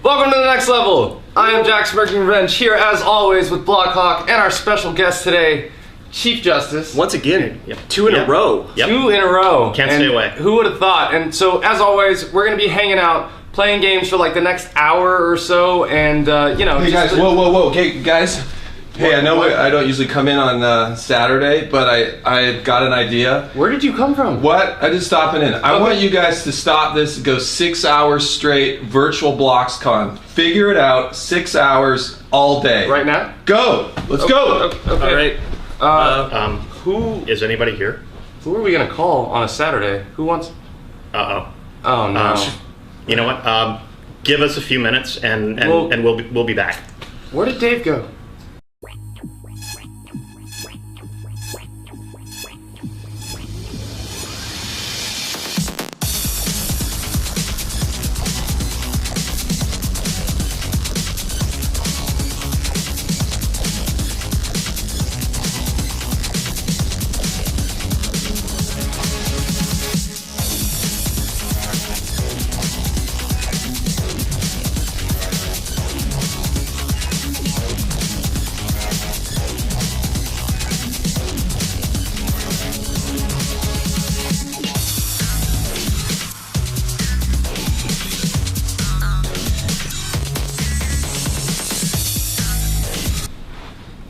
Welcome to the next level. I am Jack Smirking Revenge here as always with BLOXcon and our special guest today, Chief Justice. Once again, two in a row. Yep. 2 in a row. Can't stay away. Who would have thought? And so, as always, we're going to be hanging out, playing games for like the next hour or so, and you know. Hey guys, whoa. Okay, guys. Hey, I know I don't usually come in on Saturday, but I got an idea. Where did you come from? What? I just stopping in. I want you guys to stop this and go 6 hours straight virtual BLOXcon. Figure it out. 6 hours all day. Right now? Go. Let's go. Okay. All right. Who is anybody here? Who are we gonna call on a Saturday? Who wants? Oh no. You know what? Give us a few minutes, and we'll be back. Where did Dave go?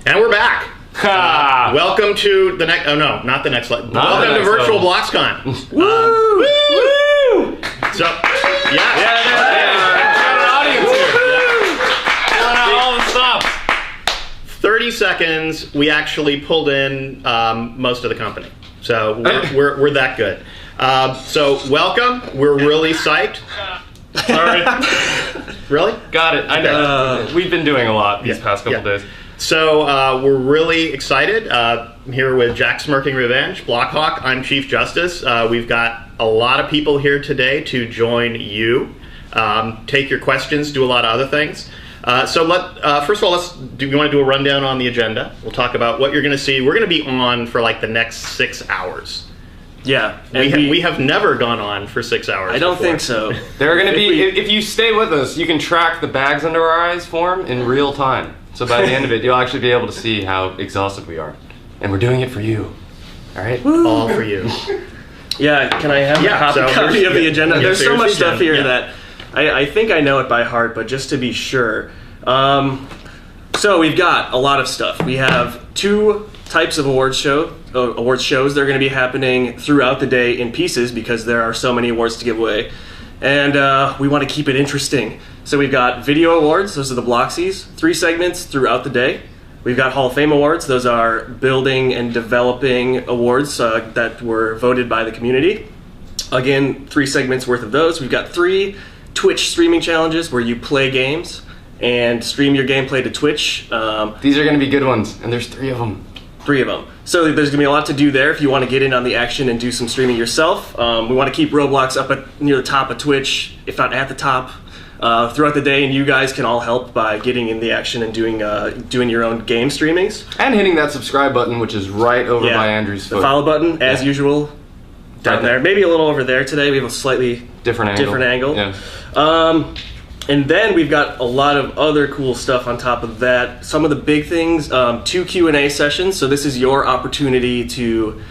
And we're back. Welcome to the next. Oh no, not the next. Welcome to Virtual BLOXcon. Woo! Woo! So, yeah. Got an audience here. Filling out all the stuff. 30 seconds. We actually pulled in most of the company, so we're that good. So welcome. We're really psyched. Sorry. Really? Got it. I know. We've been doing a lot these past couple days. So we're really excited. I'm here with Jack Smirking Revenge, BLOXhawk. I'm Chief Justice. We've got a lot of people here today to join you, take your questions, do a lot of other things. So first of all, do you want to do a rundown on the agenda? We'll talk about what you're going to see. We're going to be on for like the next 6 hours. Yeah, we have never gone on for 6 hours. I don't before. think so. There are going to be, if you stay with us, you can track the bags under our eyes form in real time. So by the end of it, you'll actually be able to see how exhausted we are. And we're doing it for you. All right? Woo. All for you. Yeah, can I have a copy of the agenda? Yeah, There's so much stuff here that I think I know it by heart, but just to be sure. So we've got a lot of stuff. We have 2 types of awards shows. They're going to be happening throughout the day in pieces because there are so many awards to give away. And we want to keep it interesting. So we've got video awards, those are the Bloxies, 3 segments throughout the day. We've got Hall of Fame awards, those are building and developing awards that were voted by the community. Again, 3 segments worth of those. We've got 3 Twitch streaming challenges where you play games and stream your gameplay to Twitch. These are going to be good ones, and there's 3 of them. 3 of them. So there's going to be a lot to do there if you want to get in on the action and do some streaming yourself. We want to keep Roblox up near the top of Twitch, if not at the top, throughout the day, and you guys can all help by getting in the action and doing your own game streamings. And hitting that subscribe button, which is right over by Andrew's foot. The follow button, as usual, down there. Maybe a little over there today. We have a slightly different angle. Yeah. And then we've got a lot of other cool stuff on top of that. Some of the big things, 2 Q&A sessions. So this is your opportunity to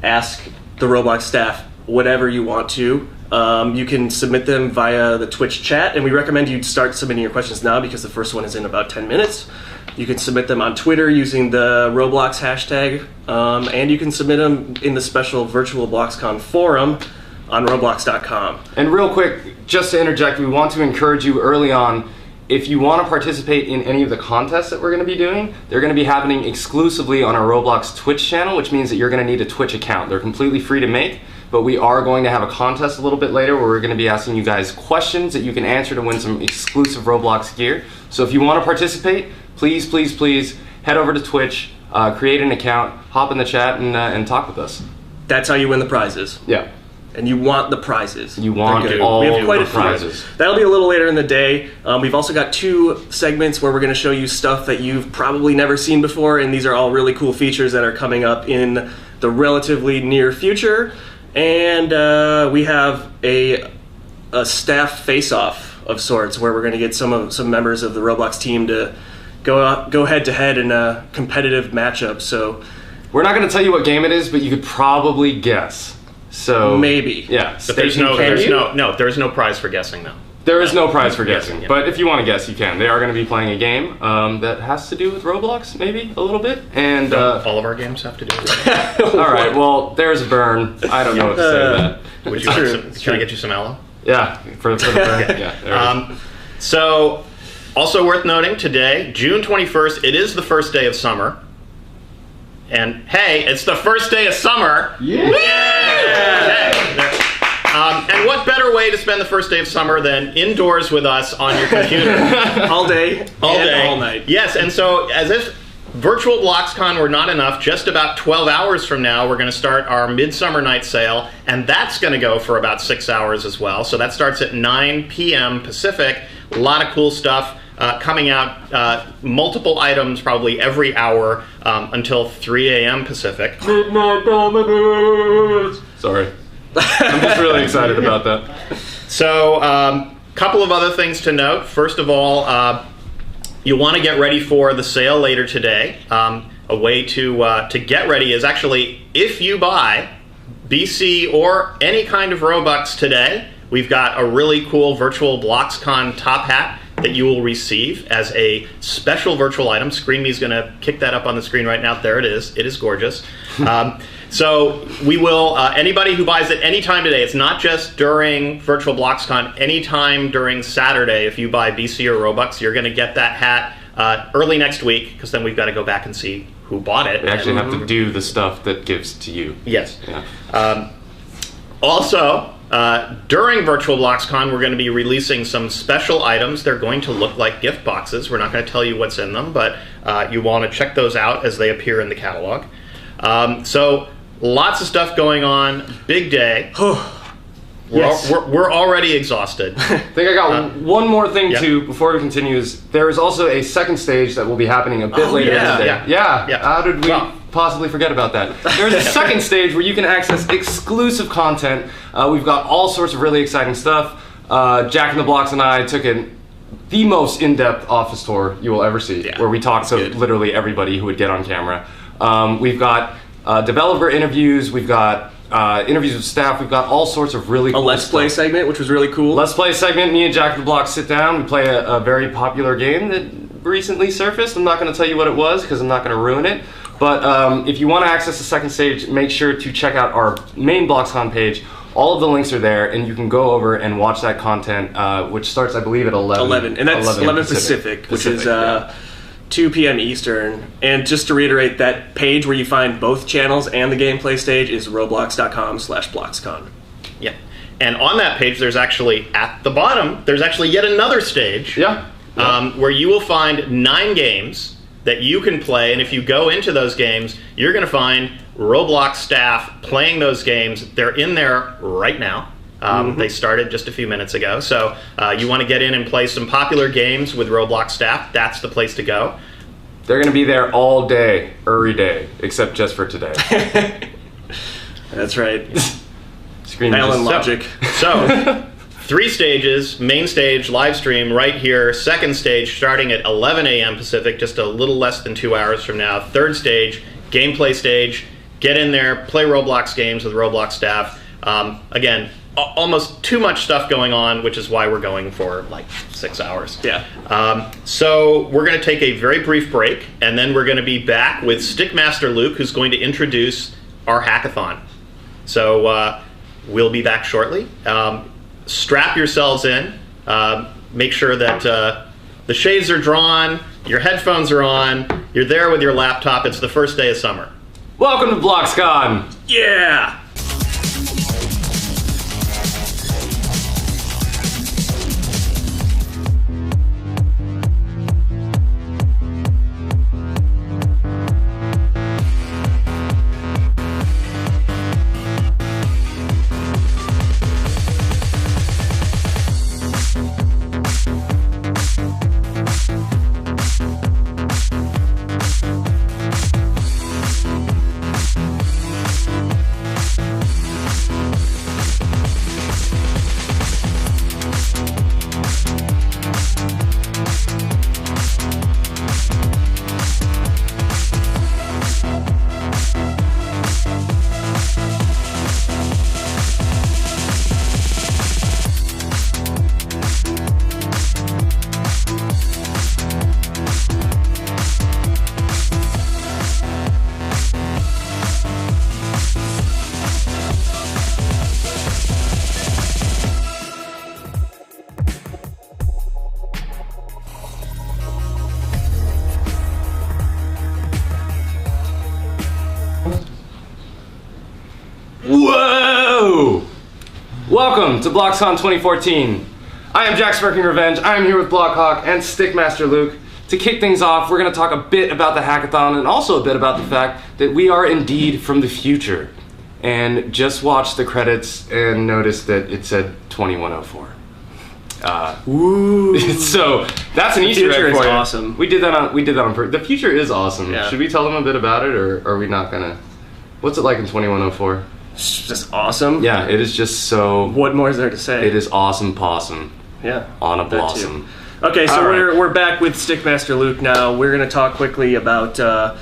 ask the Roblox staff whatever you want to. You can submit them via the Twitch chat, and we recommend you start submitting your questions now because the first one is in about 10 minutes. You can submit them on Twitter using the Roblox hashtag, and you can submit them in the special virtual BLOXcon forum on Roblox.com. And real quick, just to interject, we want to encourage you early on, if you want to participate in any of the contests that we're going to be doing, they're going to be happening exclusively on our Roblox Twitch channel, which means that you're going to need a Twitch account. They're completely free to make, but we are going to have a contest a little bit later where we're going to be asking you guys questions that you can answer to win some exclusive Roblox gear. So if you want to participate, please head over to Twitch, create an account, hop in the chat, and talk with us. That's how you win the prizes. Yeah. And you want the prizes. You want all we have quite the a few. prizes. That'll be a little later in the day. We've also got 2 segments where we're going to show you stuff that you've probably never seen before, and these are all really cool features that are coming up in the relatively near future. And we have a staff face-off of sorts, where we're going to get some members of the Roblox team to go head to head in a competitive matchup. So we're not going to tell you what game it is, but you could probably guess. So maybe, yeah. But there's no prize for guessing though. There is no prize for guessing, yeah. but if you want to guess, you can. They are going to be playing a game that has to do with Roblox, maybe a little bit. And all of our games have to do with Roblox. all right, well, there's a burn. I don't know what to say to that. Would you like some, can I get you some aloe? Yeah, for the burn. Yeah, there it is. So, also worth noting today, June 21st, it is the first day of summer. And hey, it's the first day of summer. Yeah! And what better way to spend the first day of summer than indoors with us on your computer? all day, all night. Yes, and so as if virtual BLOXcon were not enough, just about 12 hours from now, we're going to start our Midsummer Night Sale, and that's going to go for about 6 hours as well. So that starts at 9 p.m. Pacific. A lot of cool stuff coming out, multiple items probably every hour until 3 a.m. Pacific. Midnight Dominus. Sorry. I'm just really excited about that. So, couple of other things to note. First of all, you'll want to get ready for the sale later today. A way to get ready is actually, if you buy BC or any kind of Robux today, we've got a really cool virtual BLOXcon top hat that you will receive as a special virtual item. ScreenMe's going to kick that up on the screen right now. There it is. It is gorgeous. So we will, anybody who buys it anytime today, it's not just during virtual BLOXcon, anytime during Saturday, if you buy BC or Robux, you're going to get that hat early next week, because then we've got to go back and see who bought it. We actually have to do the stuff that gives to you. Yes. Yeah. Also, during virtual BLOXcon, we're going to be releasing some special items. They're going to look like gift boxes. We're not going to tell you what's in them, but you want to check those out as they appear in the catalog. So lots of stuff going on. Big day. We're already exhausted. I think I got one more thing too before we continue. Is there is also a second stage that will be happening a bit later today. Yeah. How did we possibly forget about that? There's a second stage where you can access exclusive content. We've got all sorts of really exciting stuff. Jack in the Blocks and I took the most in-depth office tour you will ever see, where we talked to literally everybody who would get on camera. We've got developer interviews. We've got interviews with staff. We've got all sorts of really cool Let's Play segment, which was really cool. Let's Play segment. Me and Jack in the Block sit down. We play a very popular game that recently surfaced. I'm not going to tell you what it was because I'm not going to ruin it. But if you want to access the second stage, make sure to check out our main BLOXcon page. All of the links are there, and you can go over and watch that content, which starts, I believe, at 11. And that's 11 Pacific, which is 2 p.m. Eastern. And just to reiterate, that page where you find both channels and the gameplay stage is roblox.com/BLOXcon. Yeah. And on that page, there's actually, at the bottom, there's actually yet another stage. Where you will find 9 games that you can play. And if you go into those games, you're going to find Roblox staff playing those games. They're in there right now. They started just a few minutes ago. So you want to get in and play some popular games with Roblox staff, that's the place to go. They're going to be there all day, every day, except just for today. That's right. Alan logic. So 3 stages, main stage, live stream right here. Second stage starting at 11 a.m. Pacific, just a little less than 2 hours from now. Third stage, gameplay stage. Get in there, play Roblox games with Roblox staff. Again, almost too much stuff going on, which is why we're going for like 6 hours. So we're going to take a very brief break, and then we're going to be back with Stickmaster Luke, who's going to introduce our hackathon. So we'll be back shortly. Strap yourselves in. Make sure that the shades are drawn, your headphones are on, you're there with your laptop. It's the first day of summer. Welcome to BLOXcon! Yeah! Welcome to BLOXcon 2014. I am Jack Smirking Revenge. I am here with BLOXhawk and Stickmaster Luke. To kick things off, we're going to talk a bit about the hackathon and also a bit about the fact that we are indeed from the future. And just watched the credits and noticed that it said 2104. Ooh. So that's an Easter egg for you. Awesome. We did that on purpose. The future is awesome. Yeah. Should we tell them a bit about it, or are we not gonna? What's it like in 2104? It's just awesome. Yeah, it is just so. What more is there to say? It is awesome possum. Yeah. On a that blossom. too. Okay, so All right. we're back with Stickmaster Luke now. We're going to talk quickly about the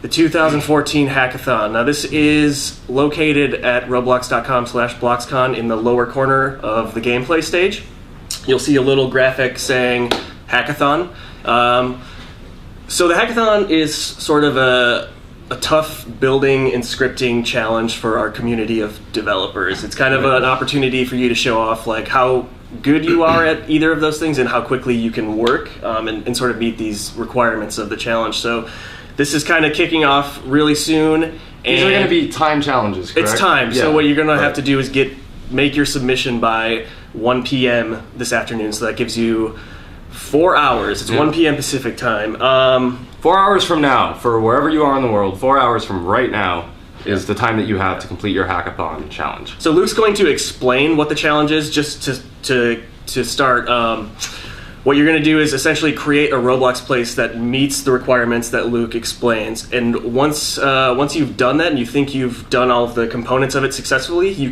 2014 hackathon. Now, this is located at roblox.com/BLOXcon in the lower corner of the gameplay stage. You'll see a little graphic saying hackathon. So the hackathon is sort of a tough building and scripting challenge for our community of developers. It's kind of an opportunity for you to show off like how good you are at either of those things and how quickly you can work and sort of meet these requirements of the challenge. So this is kind of kicking off really soon. These are going to be time challenges, correct? It's time. Yeah. So what you're going to have to do is make your submission by 1 p.m. this afternoon. So that gives you 4 hours. It's 1 p.m. Pacific time. 4 hours from now, for wherever you are in the world, 4 hours from right now is the time that you have to complete your hackathon challenge. So Luke's going to explain what the challenge is. Just to start, what you're going to do is essentially create a Roblox place that meets the requirements that Luke explains. And once you've done that and you think you've done all of the components of it successfully, you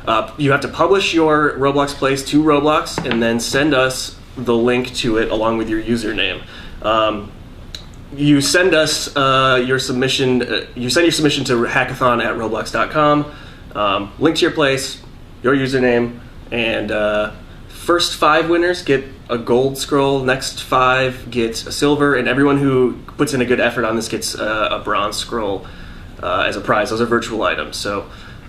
have to publish your Roblox place to Roblox and then send us the link to it along with your username. You send us your submission. You send your submission to hackathon@roblox.com. Link to your place, your username, and first 5 winners get a gold scroll. Next 5 get a silver, and everyone who puts in a good effort on this gets a bronze scroll as a prize. Those are virtual items. So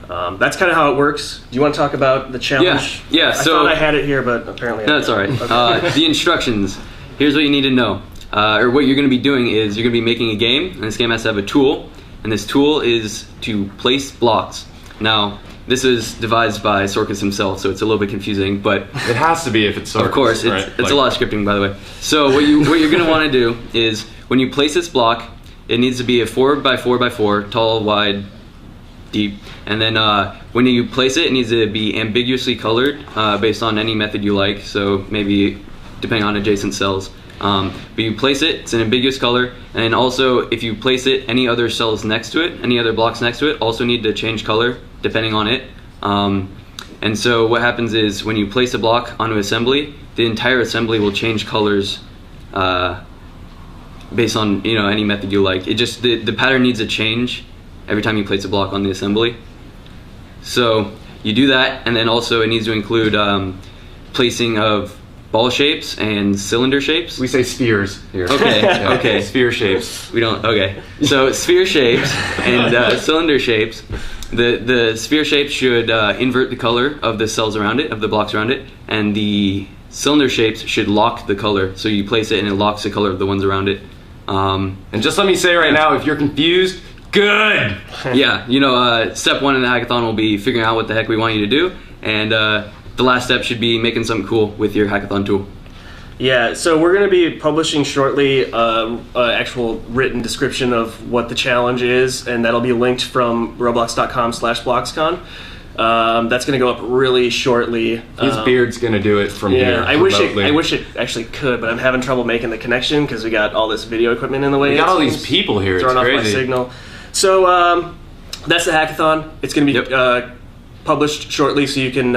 that's kind of how it works. Do you want to talk about the challenge? Yeah. I thought I had it here, but apparently No, it's all right. Okay. The instructions. Here's what you need to know. Or what you're going to be doing is you're going to be making a game, and this game has to have a tool, and this tool is to place blocks. Now, this is devised by Sorkus himself, so it's a little bit confusing, but It has to be if it's Sorkus, of course, right? it's a lot of scripting, by the way. So what you're going to want to do is when you place this block, it needs to be a 4x4x4, tall, wide, deep, and then when you place it, it needs to be ambiguously colored based on any method you like. So maybe depending on adjacent cells. But you place it, it's an ambiguous color, and then also if you place it, any other cells next to it, any other blocks next to it, also need to change color depending on it. And so what happens is when you place a block onto assembly, the entire assembly will change colors based on any method you like. It just the pattern needs to change every time you place a block on the assembly. So you do that, and then also it needs to include placing of ball shapes and cylinder shapes. We say spheres here. Okay, Yeah, okay. Sphere shapes. We don't, okay. So sphere shapes and cylinder shapes. The sphere shape should invert the color of the cells around it, of the blocks around it, and the cylinder shapes should lock the color. So you place it and it locks the color of the ones around it. And just let me say right now, if you're confused, good! Yeah, step 1 in the hackathon will be figuring out what the heck we want you to do, and the last step should be making something cool with your hackathon tool. Yeah, so we're going to be publishing shortly an actual written description of what the challenge is, and that'll be linked from roblox.com/BLOXcon. That's going to go up really shortly. His beard's gonna do it from here. I wish remotely. it actually could, but I'm having trouble making the connection because we got all this video equipment in the way. We got all It's these people here. It's throwing off my crazy. signal. So that's the hackathon. It's going to be published shortly, so you can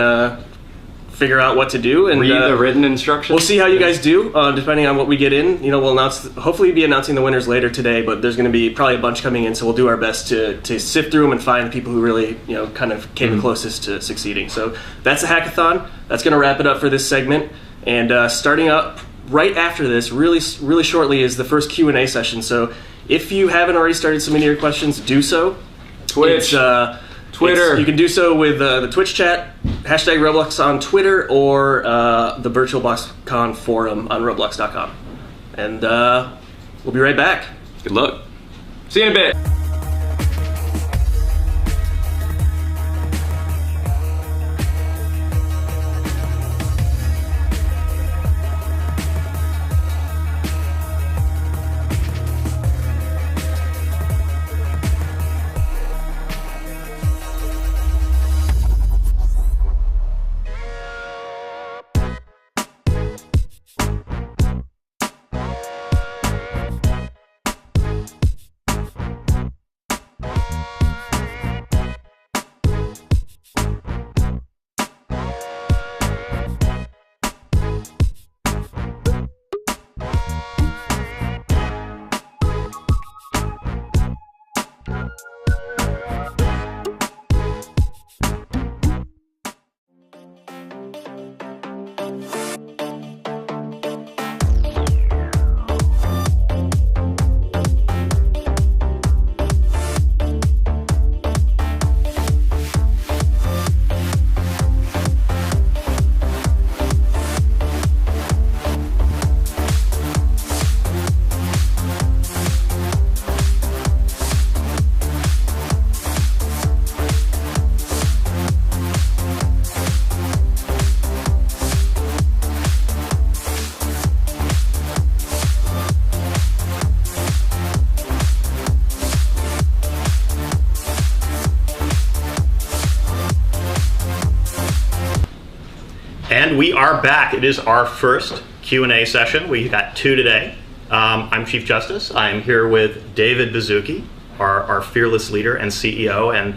figure out what to do and Read the written instructions. we'll see how you guys do depending on what we get in. We'll hopefully be announcing the winners later today, but there's going to be probably a bunch coming in, so we'll do our best to sift through them and find the people who really kind of came the closest to succeeding. So that's the hackathon. That's going to wrap it up for this segment, and starting up right after this really shortly is the first Q&A session. So if you haven't already started submitting your questions, do so. Twitch. Twitter. You can do so with the Twitch chat, #Roblox on Twitter, or the virtual BLOXcon forum on Roblox.com. And we'll be right back. Good luck. See you in a bit. And we are back. It is our first Q&A session. We got 2 today. I'm Chief Justice. I'm here with David Baszucki, our fearless leader and CEO, and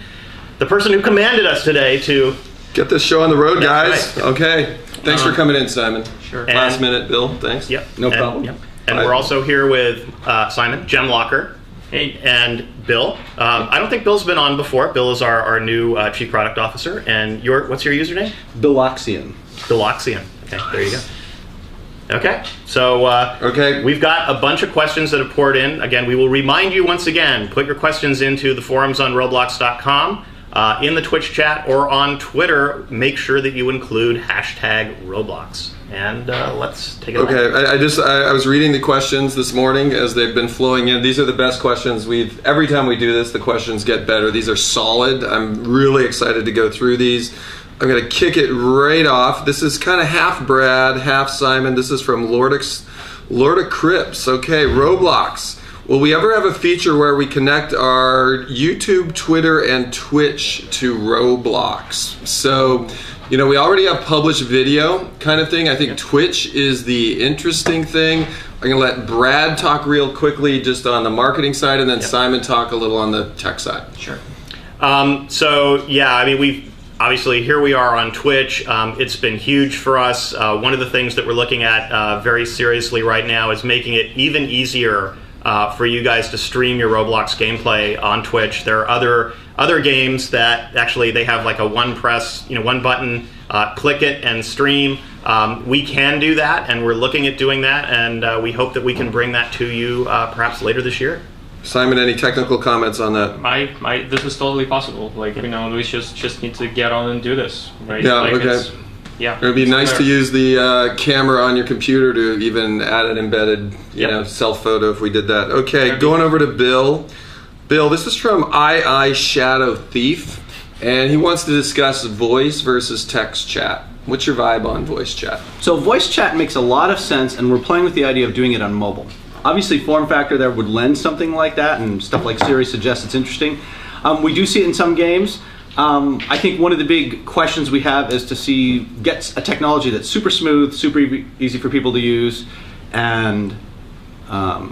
the person who commanded us today to get this show on the road, That's guys. right. Okay. Thanks for coming in, Simon. Sure. Last minute, Bill. Thanks. Yep. No problem. Yep. And we're also here with Simon, Jem Locker, Hey. and Bill. I don't think Bill's been on before. Bill is our new Chief Product Officer. And what's your username? BLOXcon. BLOXcon. Okay, there you go. Okay, so we've got a bunch of questions that have poured in. Again, we will remind you once again, put your questions into the forums on Roblox.com, in the Twitch chat, or on Twitter. Make sure that you include #Roblox. And let's take it away. Okay, I was reading the questions this morning as they've been flowing in. These are the best questions. Every time we do this, the questions get better. These are solid. I'm really excited to go through these. I'm going to kick it right off. This is kind of half Brad, half Simon. This is from Lord of Crips. Okay, Roblox. Will we ever have a feature where we connect our YouTube, Twitter, and Twitch to Roblox? So, we already have published video kind of thing. I think Twitch is the interesting thing. I'm going to let Brad talk real quickly just on the marketing side, and then Simon talk a little on the tech side. Sure. Obviously, here we are on Twitch. It's been huge for us. One of the things that we're looking at very seriously right now is making it even easier for you guys to stream your Roblox gameplay on Twitch. There are other games that actually they have like a one button, click it and stream. We can do that, and we're looking at doing that, and we hope that we can bring that to you perhaps later this year. Simon, any technical comments on that? This is totally possible. We just need to get on and do this, right? Yeah, okay. Yeah. It would be nice to use the camera on your computer to even add an embedded, self photo if we did that. Okay, going over to Bill. Bill, this is from II Shadow Thief, and he wants to discuss voice versus text chat. What's your vibe on voice chat? So voice chat makes a lot of sense, and we're playing with the idea of doing it on mobile. Obviously, form factor there would lend something like that, and stuff like Siri suggests it's interesting. We do see it in some games. I think one of the big questions we have is to get a technology that's super smooth, super easy for people to use, and that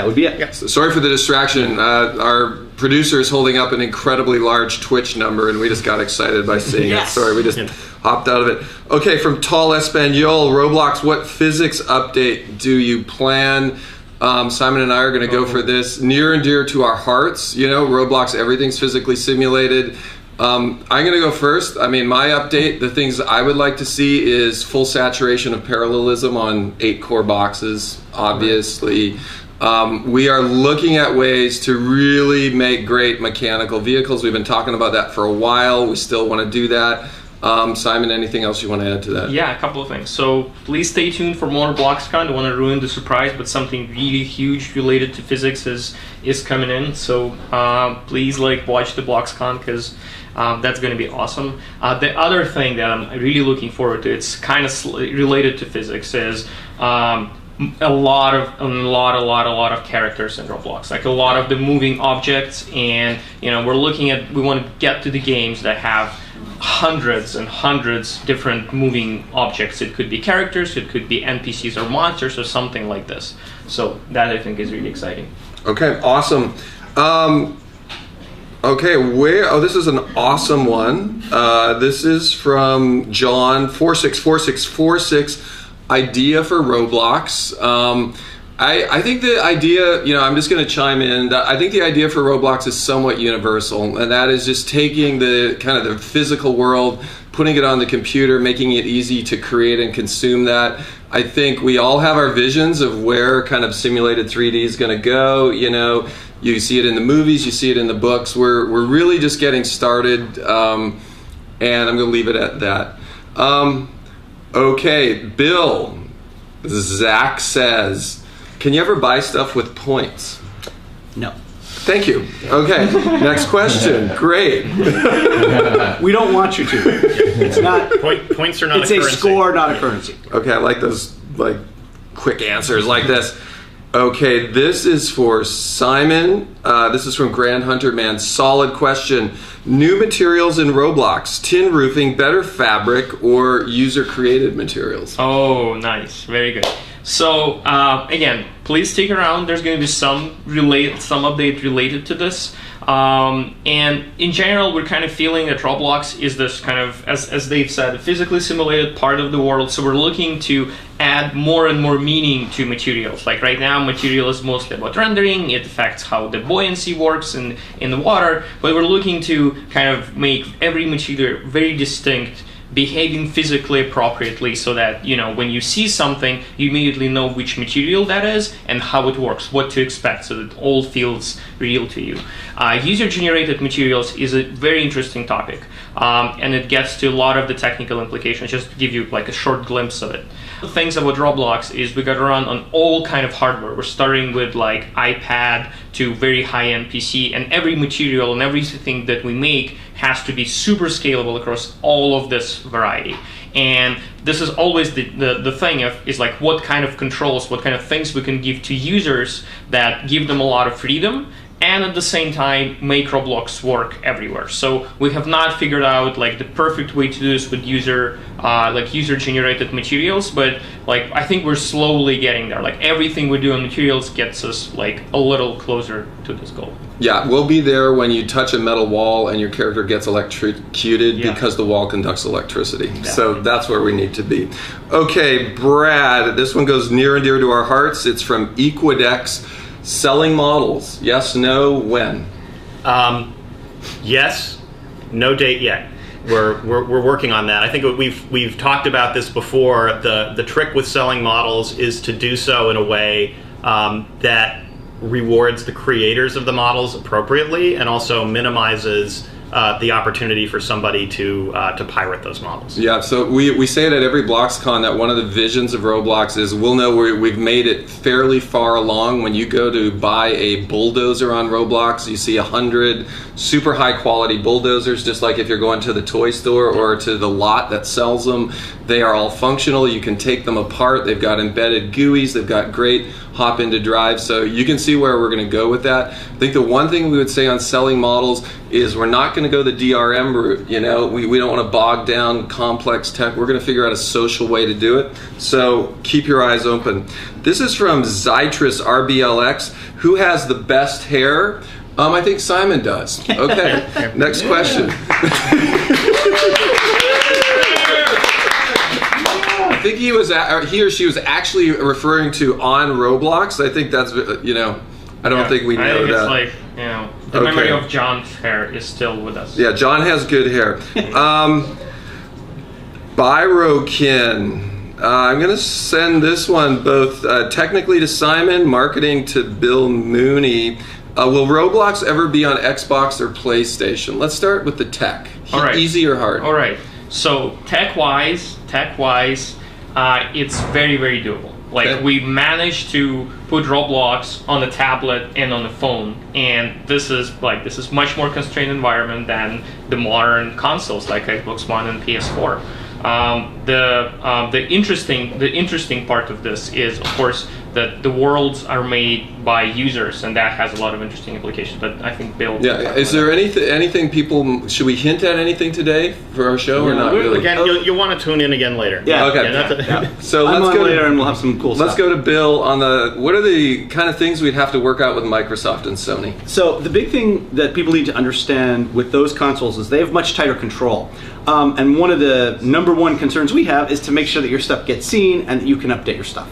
would be it. Yeah. So sorry for the distraction. Our producer is holding up an incredibly large Twitch number, and we just got excited by seeing it. Sorry, we just hopped out of it. Okay, from Tall Espanol, Roblox, what physics update do you plan? Simon and I are going to go for this. Near and dear to our hearts. Roblox, everything's physically simulated. I'm going to go first. My update, the things I would like to see is full saturation of parallelism on 8 core boxes, obviously. We are looking at ways to really make great mechanical vehicles. We've been talking about that for a while. We still want to do that. Simon, anything else you want to add to that? Yeah, a couple of things. So please stay tuned for more BLOXcon. Don't want to ruin the surprise, but something really huge related to physics is coming in. So please watch the BLOXcon, because that's going to be awesome. The other thing that I'm really looking forward to, it's kind of related to physics, is a lot of characters in Roblox, a lot of the moving objects, and we want to get to the games that have hundreds and hundreds different moving objects. It could be characters, it could be NPCs or monsters or something like this. So that I think is really exciting. Okay, awesome. This is an awesome one. This is from John 464646. Idea for Roblox. I think the idea, I'm just going to chime in. I think the idea for Roblox is somewhat universal, and that is just taking the kind of the physical world, putting it on the computer, making it easy to create and consume that. I think we all have our visions of where kind of simulated 3D is going to go. You see it in the movies, you see it in the books. We're really just getting started, and I'm going to leave it at that. Okay, Bill. Zach says, can you ever buy stuff with points? No. Thank you. Okay, next question. Great. We don't want you to. It's not. Points are not a currency. It's a score, not a currency. Okay, I like those quick answers like this. Okay, this is for Simon. This is from Grand Hunter Man. Solid question. New materials in Roblox, tin roofing, better fabric, or user-created materials? Oh, nice. Very good. So, again, please stick around. There's going to be some update related to this. And in general, we're kind of feeling that Roblox is this kind of, as Dave said, a physically simulated part of the world. So we're looking to add more and more meaning to materials. Like right now, material is mostly about rendering. It affects how the buoyancy works in the water. But we're looking to kind of make every material very distinct, behaving physically appropriately, so that, you know, when you see something, you immediately know which material that is and how it works, what to expect, so that it all feels real to you. User-generated materials is a very interesting topic, and it gets to a lot of the technical implications. Just to give you like a short glimpse of it. The things about Roblox is we got to run on all kind of hardware. We're starting with like iPad to very high-end PC, and every material and everything that we make has to be super scalable across all of this variety. And this is always the thing is like what kind of controls, what kind of things we can give to users that give them a lot of freedom, and at the same time make Roblox work everywhere. So we have not figured out like the perfect way to do this with user-generated materials, but like I think we're slowly getting there. Like everything we do on materials gets us like a little closer to this goal. Yeah, we'll be there when you touch a metal wall and your character gets electrocuted because the wall conducts electricity. Yeah. So that's where we need to be. Okay, Brad, this one goes near and dear to our hearts. It's from Equidex. Selling models, yes, no, when? Yes, no date yet. We're working on that. I think we've talked about this before. The trick with selling models is to do so in a way that rewards the creators of the models appropriately and also minimizes the opportunity for somebody to pirate those models. Yeah, so we say it at every BLOXcon that one of the visions of Roblox is we'll know we've made it fairly far along. When you go to buy a bulldozer on Roblox, you see 100 super high quality bulldozers, just like if you're going to the toy store or to the lot that sells them. They are all functional. You can take them apart. They've got embedded GUIs. They've got great hop into drive. So you can see where we're going to go with that. I think the one thing we would say on selling models is we're not going to go the DRM route. You know, we don't want to bog down complex tech. We're going to figure out a social way to do it. So keep your eyes open. This is from Zytrus RBLX. Who has the best hair? I think Simon does. Okay, next question. I think he or she was actually referring to on Roblox. I think that's, you know, I don't think we know that. It's like, you know, the memory of John's hair is still with us. Yeah, John has good hair. Byrokin. I'm going to send this one both technically to Simon, marketing to Bill Mooney. Will Roblox ever be on Xbox or PlayStation? Let's start with the tech. All right. Easy or hard? All right. So tech-wise, it's very, very doable. Like we managed to put Roblox on the tablet and on the phone, and this is much more constrained environment than the modern consoles like Xbox One and PS4. The interesting part of this is, of course, that the worlds are made by users, and that has a lot of interesting implications. But I think Bill. Yeah. Is there anything people should we hint at anything today for our show or not really? Again, you'll want to tune in again later. Yeah. Okay. Yeah. So let's go later, and we'll have some cool stuff. Let's go to Bill on what are the kind of things we'd have to work out with Microsoft and Sony? So the big thing that people need to understand with those consoles is they have much tighter control. And one of the number one concerns we have is to make sure that your stuff gets seen and that you can update your stuff.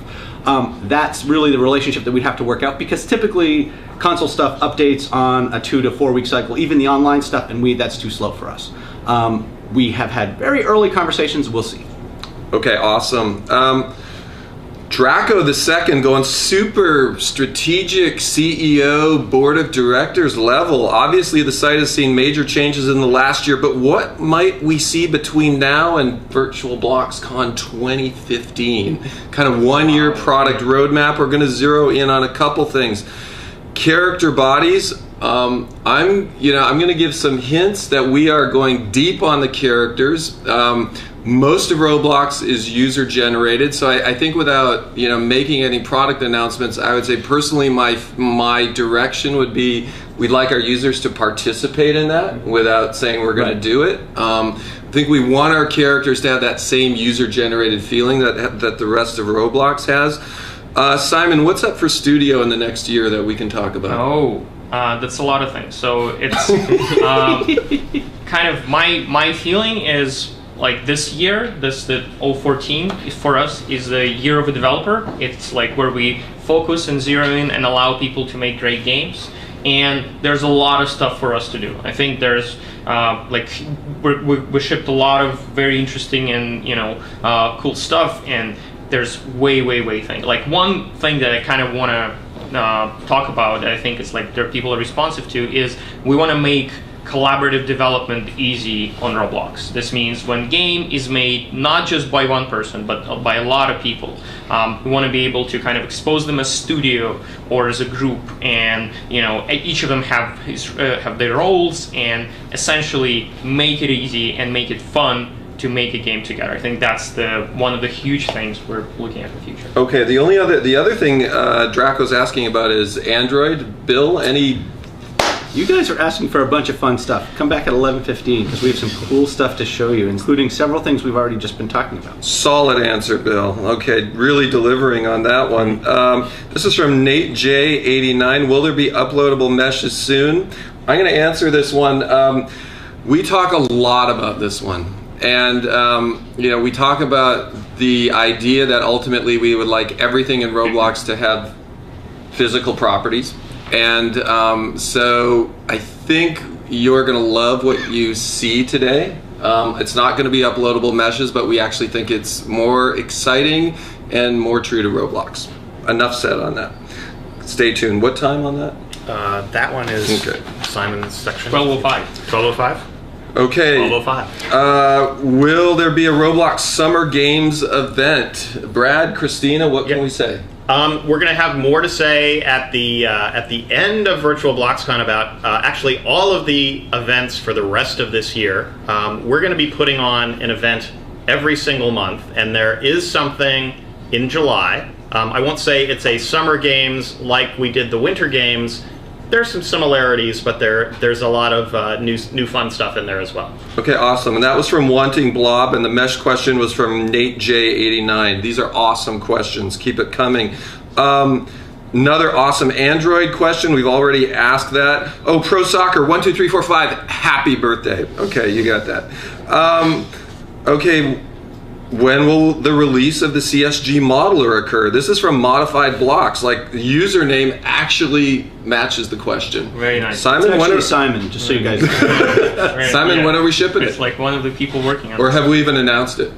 That's really the relationship that we'd have to work out, because typically console stuff updates on a 2 to 4 week cycle, even the online stuff, and that's too slow for us. We have had very early conversations. We'll see. Okay, awesome. Draco the Second going super strategic CEO, board of directors level. Obviously, the site has seen major changes in the last year, but what might we see between now and Virtual BLOXcon 2015? Kind of 1 year product roadmap. We're going to zero in on a couple things. Character bodies. I'm going to give some hints that we are going deep on the characters. Most of Roblox is user generated, so I think without making any product announcements, I would say personally my direction would be we'd like our users to participate in that without saying we're going to do it. I think we want our characters to have that same user generated feeling that the rest of Roblox has. Simon, what's up for Studio in the next year that we can talk about? Oh, that's a lot of things. So it's kind of my feeling is like this year, the 2014 for us is the year of a developer. It's like where we focus and zero in and allow people to make great games. And there's a lot of stuff for us to do. I think there's we shipped a lot of very interesting and cool stuff, and there's way things. Like one thing that I kind of want to talk about that I think is like people are responsive to is we want to make collaborative development easy on Roblox. This means when game is made not just by one person but by a lot of people, we want to be able to kind of expose them as studio or as a group, and each of them have their roles, and essentially make it easy and make it fun to make a game together. I think that's one of the huge things we're looking at in the future. Okay, the other thing Draco's asking about is Android. Bill, any? You guys are asking for a bunch of fun stuff. Come back at 11:15 because we have some cool stuff to show you, including several things we've already just been talking about. Solid answer, Bill. Okay, really delivering on that one. This is from Nate J89. Will there be uploadable meshes soon? I'm going to answer this one. We talk a lot about this one. And we talk about the idea that ultimately we would like everything in Roblox to have physical properties. And so I think you're going to love what you see today. It's not going to be uploadable meshes, but we actually think it's more exciting and more true to Roblox. Enough said on that. Stay tuned. What time on that? That one is Simon's section. 12:05. 12:05? Okay. 12:05. Will there be a Roblox Summer Games event? Brad, Christina, what can we say? We're going to have more to say at the end of Virtual BLOXcon about actually all of the events for the rest of this year. We're going to be putting on an event every single month, and there is something in July. I won't say it's a Summer Games like we did the Winter Games. There's some similarities, but there's a lot of new fun stuff in there as well. Okay, awesome. And that was from Wanting Blob, and the mesh question was from Nate J89. These are awesome questions. Keep it coming. Another awesome Android question. We've already asked that. Oh, Pro Soccer 12345. Happy birthday. Okay, you got that. Okay. When will the release of the CSG modeler occur? This is from Modified Blocks. Like, the username actually matches the question. Very nice. Simon, Simon, just so you guys know. Simon, when are we shipping it? It's like one of the people working on it. Or have we even announced it?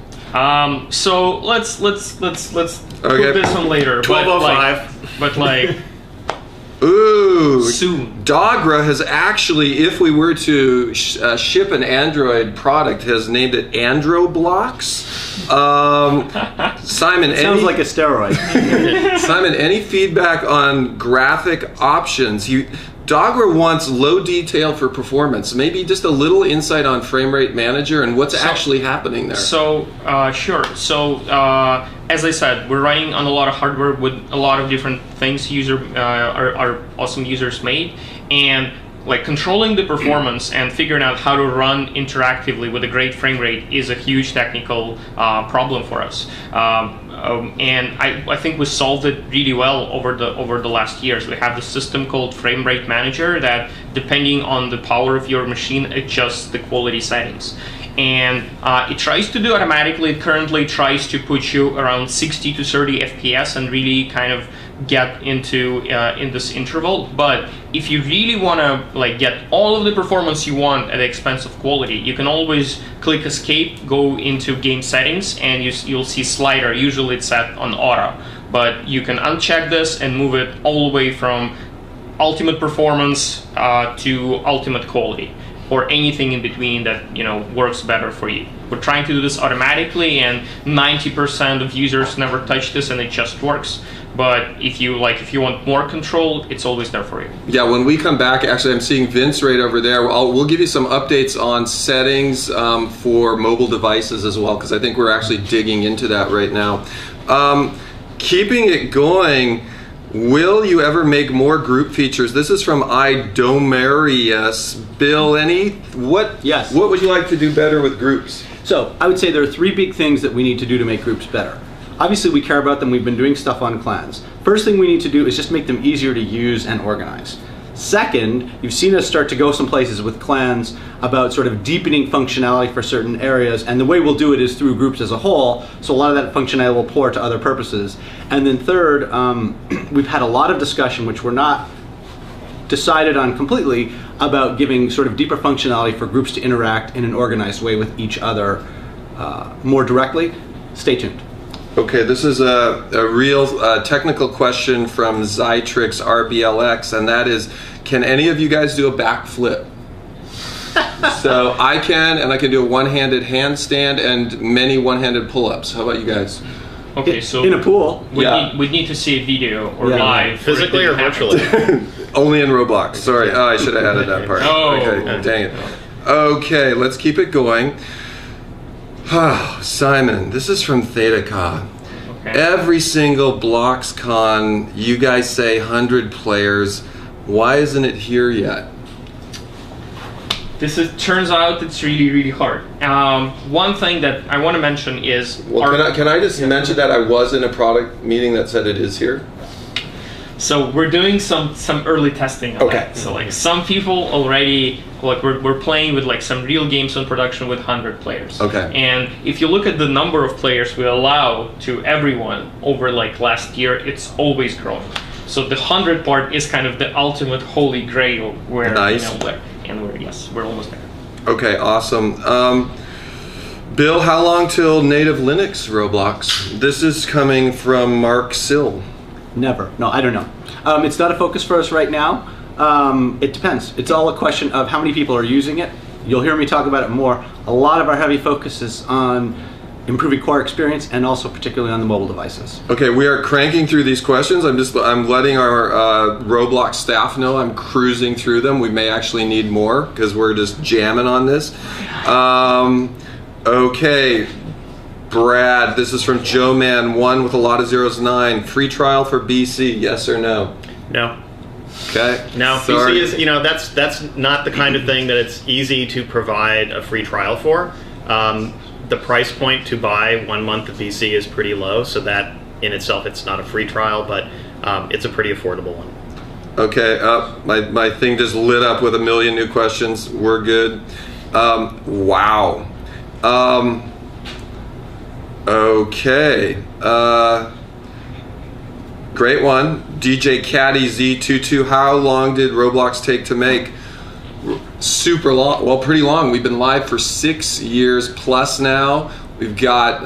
So let's put this on later. 12:05. But like Ooh. soon. Dogra has actually, if we were to ship an Android product, has named it AndroBlocks. Simon, Sounds like a steroid. Simon, any feedback on graphic options? Dogra wants low detail for performance. Maybe just a little insight on Frame Rate Manager and what's actually happening there. So, sure. So, as I said, we're running on a lot of hardware with a lot of different things our awesome users made, and like controlling the performance and figuring out how to run interactively with a great frame rate is a huge technical problem for us. And I think we solved it really well over the last years. We have the system called Frame Rate Manager that, depending on the power of your machine, adjusts the quality settings. And it tries to do automatically. It currently tries to put you around 60 to 30 FPS and really kind of get into in this interval. But if you really want to like get all of the performance you want at the expense of quality, you can always click Escape, go into game settings, and you'll see slider. Usually it's set on auto, but you can uncheck this and move it all the way from ultimate performance to ultimate quality, or anything in between that works better for you. we're trying to do this automatically, and 90% of users never touch this, and it just works. But if you want more control, it's always there for you. Yeah, when we come back, actually, I'm seeing Vince right over there. We'll give you some updates on settings for mobile devices as well, because I think we're actually digging into that right now. Keeping it going, will you ever make more group features? This is from Idomarius. Bill, Yes. What would you like to do better with groups? So I would say there are 3 big things that we need to do to make groups better. Obviously, we care about them. We've been doing stuff on clans. First thing we need to do is just make them easier to use and organize. Second, you've seen us start to go some places with clans about sort of deepening functionality for certain areas, and the way we'll do it is through groups as a whole, so a lot of that functionality will pour to other purposes. And then third, we've had a lot of discussion, which we're not decided on completely, about giving sort of deeper functionality for groups to interact in an organized way with each other more directly. Stay tuned. Okay, this is a real technical question from Zytrix RBLX, and that is, can any of you guys do a backflip? So I can, and I can do a one-handed handstand and many one-handed pull-ups. How about you guys? Okay, so in a pool. we need to see a video or live. Physically or virtually? Only in Roblox. Sorry, I should have added that part. Oh. Okay, dang it. Okay, let's keep it going. Simon, this is from ThetaCon. Okay. Every single BLOXcon, you guys say 100 players. Why isn't it here yet? Turns out it's really, really hard. One thing that I want to mention is... Can I just mention that I was in a product meeting that said it is here? So we're doing some early testing on that. So like some people already, like we're playing with like some real games in production with 100 players. Okay. And if you look at the number of players we allow to everyone over like last year, it's always growing. So the 100 part is kind of the ultimate holy grail where, nice. We're almost there. Okay, awesome. Bill, how long till native Linux Roblox? This is coming from Mark Sill. Never. No, I don't know. It's not a focus for us right now. It depends. It's all a question of how many people are using it. You'll hear me talk about it more. A lot of our heavy focus is on improving core experience and also particularly on the mobile devices. Okay, we are cranking through these questions. I'm letting our Roblox staff know I'm cruising through them. We may actually need more because we're just jamming on this. Okay. Brad, this is from Joe Man 1 with a lot of zeros 9. Free trial for BC, yes or no? No. Okay. No, Sorry. BC is, that's not the kind of thing that it's easy to provide a free trial for. The price point to buy 1 month of BC is pretty low, so that in itself it's not a free trial, but it's a pretty affordable one. Okay, my thing just lit up with a million new questions. We're good. Wow. Okay. Great one. DJ Caddy Z22. How long did Roblox take to make? Super long. Well, pretty long. We've been live for 6 years plus now. We've got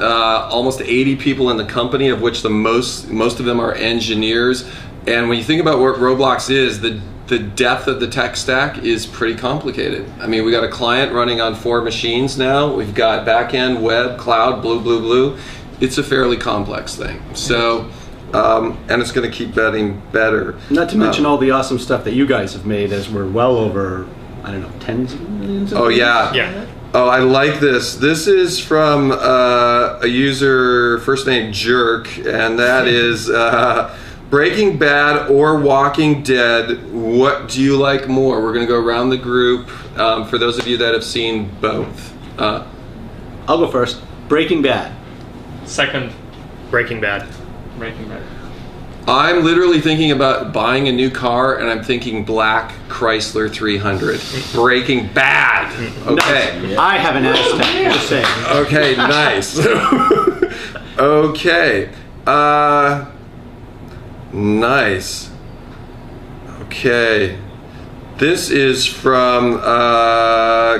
almost 80 people in the company, of which most of them are engineers. And when you think about what Roblox is, the depth of the tech stack is pretty complicated. I mean, we got a client running on 4 machines now. We've got backend, web, cloud, blue. It's a fairly complex thing. So, and it's going to keep getting better. Not to mention all the awesome stuff that you guys have made, as we're well over, I don't know, tens of millions of Oh, views? yeah. Oh, I like this. This is from a user, first name Jerk, and that is Breaking Bad or Walking Dead. What do you like more? We're going to go around the group for those of you that have seen both. I'll go first. Breaking Bad. Second, Breaking Bad. Breaking Bad. I'm literally thinking about buying a new car, and I'm thinking black Chrysler 300. Breaking Bad. Okay. Nice. I have an Aztec, just saying. Okay, nice. Okay. Nice. Okay. This is from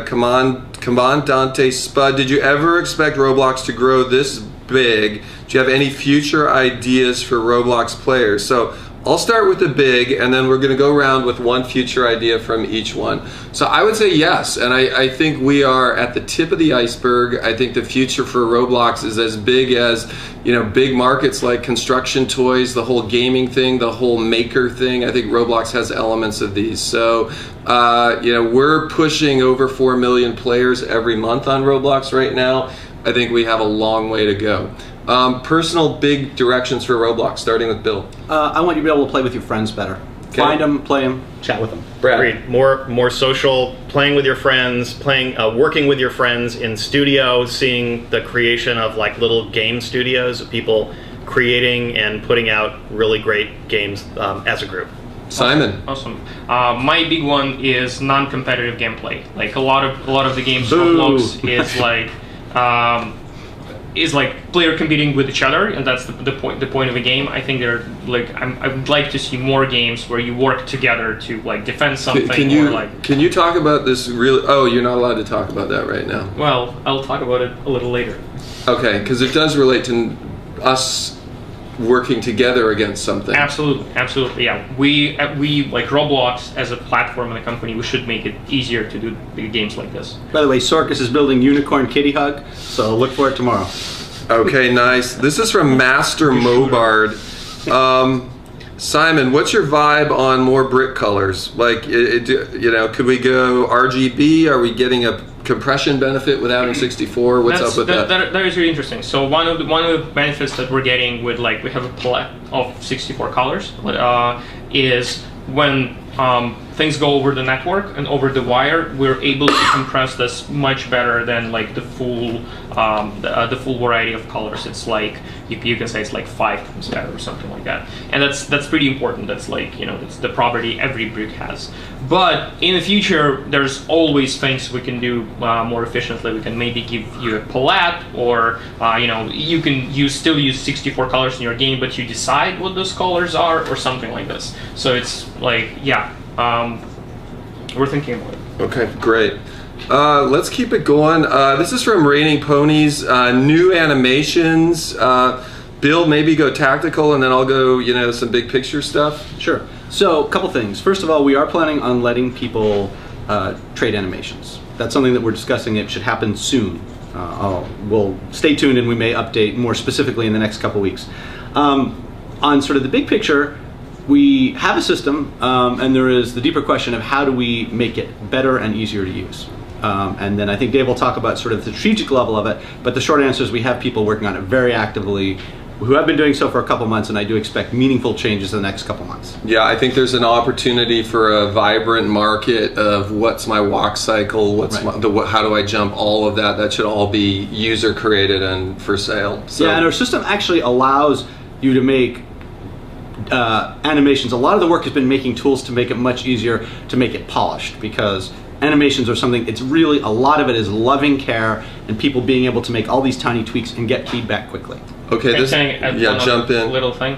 Commandante Spud. Did you ever expect Roblox to grow this big? Do you have any future ideas for Roblox players? So I'll start with the big, and then we're going to go around with one future idea from each one. So I would say yes, and I think we are at the tip of the iceberg. I think the future for Roblox is as big as, you know, big markets like construction toys, the whole gaming thing, the whole maker thing. I think Roblox has elements of these. So, you know, we're pushing over 4 million players every month on Roblox right now. I think we have a long way to go. Personal big directions for Roblox, starting with Bill. I want you to be able to play with your friends better. Okay. Find them, play them, chat with them. Brad. Agreed. More social, playing with your friends, working with your friends in studio, seeing the creation of like little game studios of people creating and putting out really great games as a group. Simon. Awesome. My big one is non-competitive gameplay. Like a lot of the games Roblox is like player competing with each other, and that's the point of a game. I think they're like I would like to see more games where you work together to like defend something. Can you talk about this really? Oh, you're not allowed to talk about that right now. Well, I'll talk about it a little later. Okay, because it does relate to us working together against something. Absolutely, yeah. We like Roblox as a platform and a company. We should make it easier to do big games like this. By the way, Sorkus is building Unicorn Kitty Hug, so look for it tomorrow. Okay, nice. This is from Master Mobard. Simon, what's your vibe on more brick colors? Like, you know, could we go RGB? Are we getting a compression benefit without in 64? What's up with that? That is really interesting. So one of the benefits that we're getting with like we have a palette of 64 colors is when things go over the network and over the wire, we're able to compress this much better than like the full variety of colors. It's like you can say it's like 5 times better or something like that, and that's pretty important. That's like, you know, that's the property every brick has. But in the future, there's always things we can do more efficiently. We can maybe give you a palette, or you know, you can still use 64 colors in your game, but you decide what those colors are, or something like this. So it's like, yeah, we're thinking about it. Okay, great. Let's keep it going. This is from Raining Ponies. New animations. Bill, maybe go tactical, and then I'll go, you know, some big picture stuff. Sure. So, a couple things. First of all, we are planning on letting people trade animations. That's something that we're discussing. It should happen soon. We'll stay tuned, and we may update more specifically in the next couple weeks. On sort of the big picture, we have a system, and there is the deeper question of how do we make it better and easier to use. And then I think Dave will talk about sort of the strategic level of it, but the short answer is we have people working on it very actively who have been doing so for a couple months, and I do expect meaningful changes in the next couple months. Yeah, I think there's an opportunity for a vibrant market of what's my walk cycle, what's right. How do I jump, all of that. That should all be user created and for sale. So. Yeah, and our system actually allows you to make animations. A lot of the work has been making tools to make it much easier to make it polished, because animations are something, it's really, a lot of it is loving care and people being able to make all these tiny tweaks and get feedback quickly. Okay, jump in. Little thing.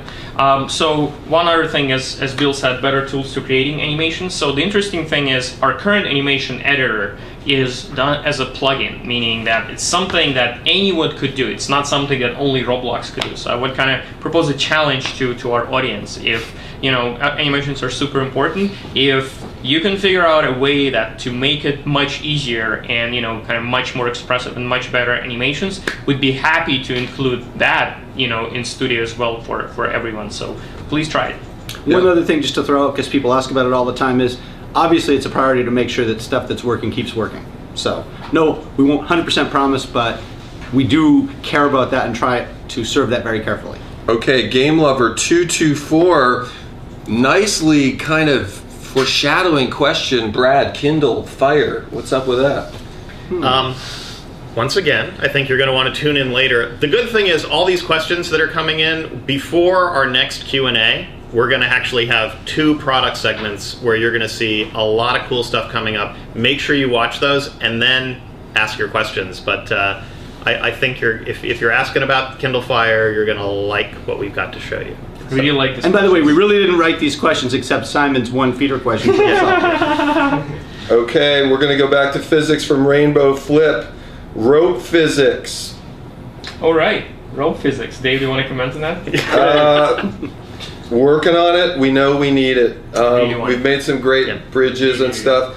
So one other thing is, as Bill said, better tools to creating animations. So the interesting thing is our current animation editor is done as a plugin, meaning that it's something that anyone could do. It's not something that only Roblox could do. So I would kind of propose a challenge to our audience. If, you know, animations are super important, if you can figure out a way that to make it much easier and, you know, kind of much more expressive and much better animations, we'd be happy to include that, you know, in studio as well for everyone. So please try it. One other thing just to throw out, because people ask about it all the time, is obviously it's a priority to make sure that stuff that's working keeps working. So no, we won't 100% promise, but we do care about that and try to serve that very carefully. Okay, Game Lover 224, nicely kind of foreshadowing question. Brad, Kindle, Fire, what's up with that? Once again, I think you're going to want to tune in later. The good thing is all these questions that are coming in before our next Q&A, we're going to actually have 2 product segments where you're going to see a lot of cool stuff coming up. Make sure you watch those and then ask your questions. But I think if you're asking about Kindle Fire, you're going to like what we've got to show you. Really like this. And by the way, we really didn't write these questions except Simon's one feeder question. Okay, we're going to go back to physics from Rainbow Flip. Rope physics. All right, rope physics. Dave, do you want to comment on that? Working on it. We know we need it. Really want We've it. made some great bridges and stuff.